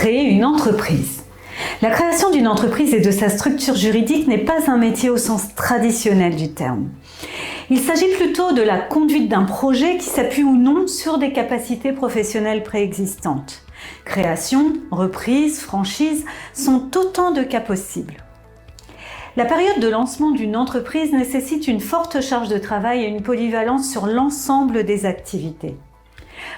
créer une entreprise. La création d'une entreprise et de sa structure juridique n'est pas un métier au sens traditionnel du terme. Il s'agit plutôt de la conduite d'un projet qui s'appuie ou non sur des capacités professionnelles préexistantes. Création, reprise, franchise sont autant de cas possibles. La période de lancement d'une entreprise nécessite une forte charge de travail et une polyvalence sur l'ensemble des activités.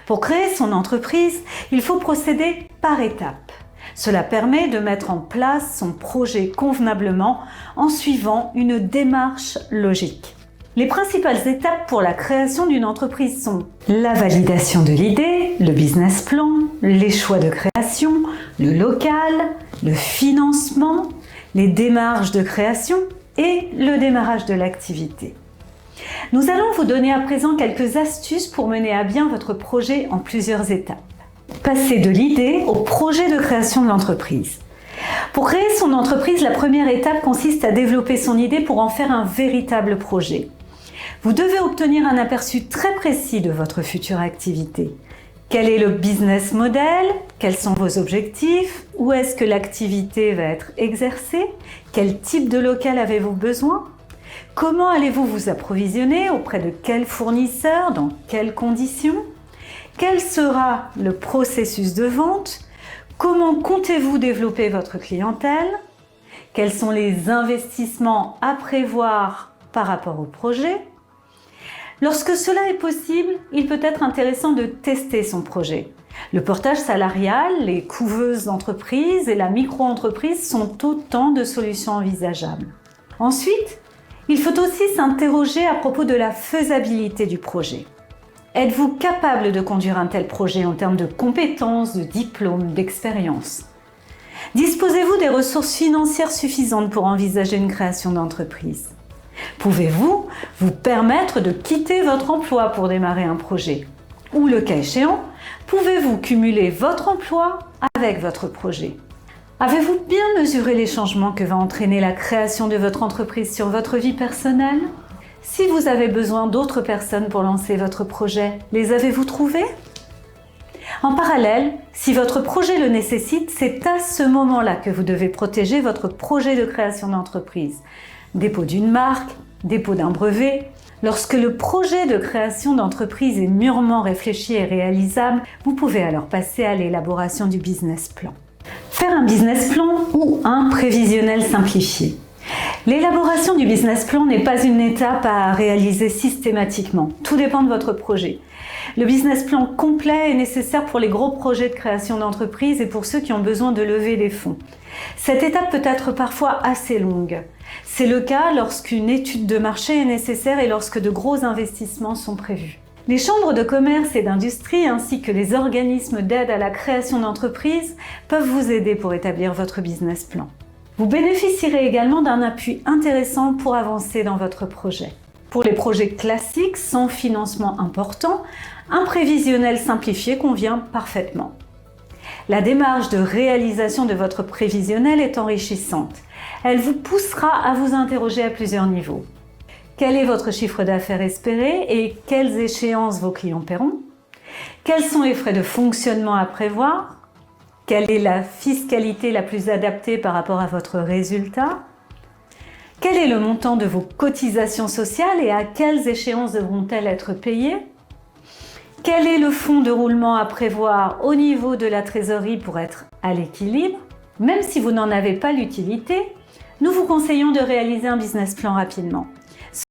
Pour créer son entreprise, il faut procéder par étapes. Cela permet de mettre en place son projet convenablement en suivant une démarche logique. Les principales étapes pour la création d'une entreprise sont la validation de l'idée, le business plan, les choix de création, le local, le financement, les démarches de création et le démarrage de l'activité. Nous allons vous donner à présent quelques astuces pour mener à bien votre projet en plusieurs étapes. Passer de l'idée au projet de création de l'entreprise. Pour créer son entreprise, la première étape consiste à développer son idée pour en faire un véritable projet. Vous devez obtenir un aperçu très précis de votre future activité. Quel est le business model? Quels sont vos objectifs? Où est-ce que l'activité va être exercée? Quel type de local avez-vous besoin? Comment allez-vous vous approvisionner? Auprès de quels fournisseurs? Dans quelles conditions? Quel sera le processus de vente? Comment comptez-vous développer votre clientèle? Quels sont les investissements à prévoir par rapport au projet? Lorsque cela est possible, il peut être intéressant de tester son projet. Le portage salarial, les couveuses d'entreprise et la micro-entreprise sont autant de solutions envisageables. Ensuite, il faut aussi s'interroger à propos de la faisabilité du projet. Êtes-vous capable de conduire un tel projet en termes de compétences, de diplômes, d'expérience? Disposez-vous des ressources financières suffisantes pour envisager une création d'entreprise? Pouvez-vous vous permettre de quitter votre emploi pour démarrer un projet? Ou le cas échéant, pouvez-vous cumuler votre emploi avec votre projet? Avez-vous bien mesuré les changements que va entraîner la création de votre entreprise sur votre vie personnelle? Si vous avez besoin d'autres personnes pour lancer votre projet, les avez-vous trouvées? En parallèle, si votre projet le nécessite, c'est à ce moment-là que vous devez protéger votre projet de création d'entreprise. Dépôt d'une marque, dépôt d'un brevet. Lorsque le projet de création d'entreprise est mûrement réfléchi et réalisable, vous pouvez alors passer à l'élaboration du business plan. Faire un business plan ou un prévisionnel simplifié. L'élaboration du business plan n'est pas une étape à réaliser systématiquement. Tout dépend de votre projet. Le business plan complet est nécessaire pour les gros projets de création d'entreprise et pour ceux qui ont besoin de lever des fonds. Cette étape peut être parfois assez longue. C'est le cas lorsqu'une étude de marché est nécessaire et lorsque de gros investissements sont prévus. Les chambres de commerce et d'industrie ainsi que les organismes d'aide à la création d'entreprise peuvent vous aider pour établir votre business plan. Vous bénéficierez également d'un appui intéressant pour avancer dans votre projet. Pour les projets classiques sans financement important, un prévisionnel simplifié convient parfaitement. La démarche de réalisation de votre prévisionnel est enrichissante. Elle vous poussera à vous interroger à plusieurs niveaux. Quel est votre chiffre d'affaires espéré et quelles échéances vos clients paieront? Quels sont les frais de fonctionnement à prévoir? Quelle est la fiscalité la plus adaptée par rapport à votre résultat? Quel est le montant de vos cotisations sociales et à quelles échéances devront-elles être payées? Quel est le fonds de roulement à prévoir au niveau de la trésorerie pour être à l'équilibre? Même si vous n'en avez pas l'utilité, nous vous conseillons de réaliser un business plan rapidement.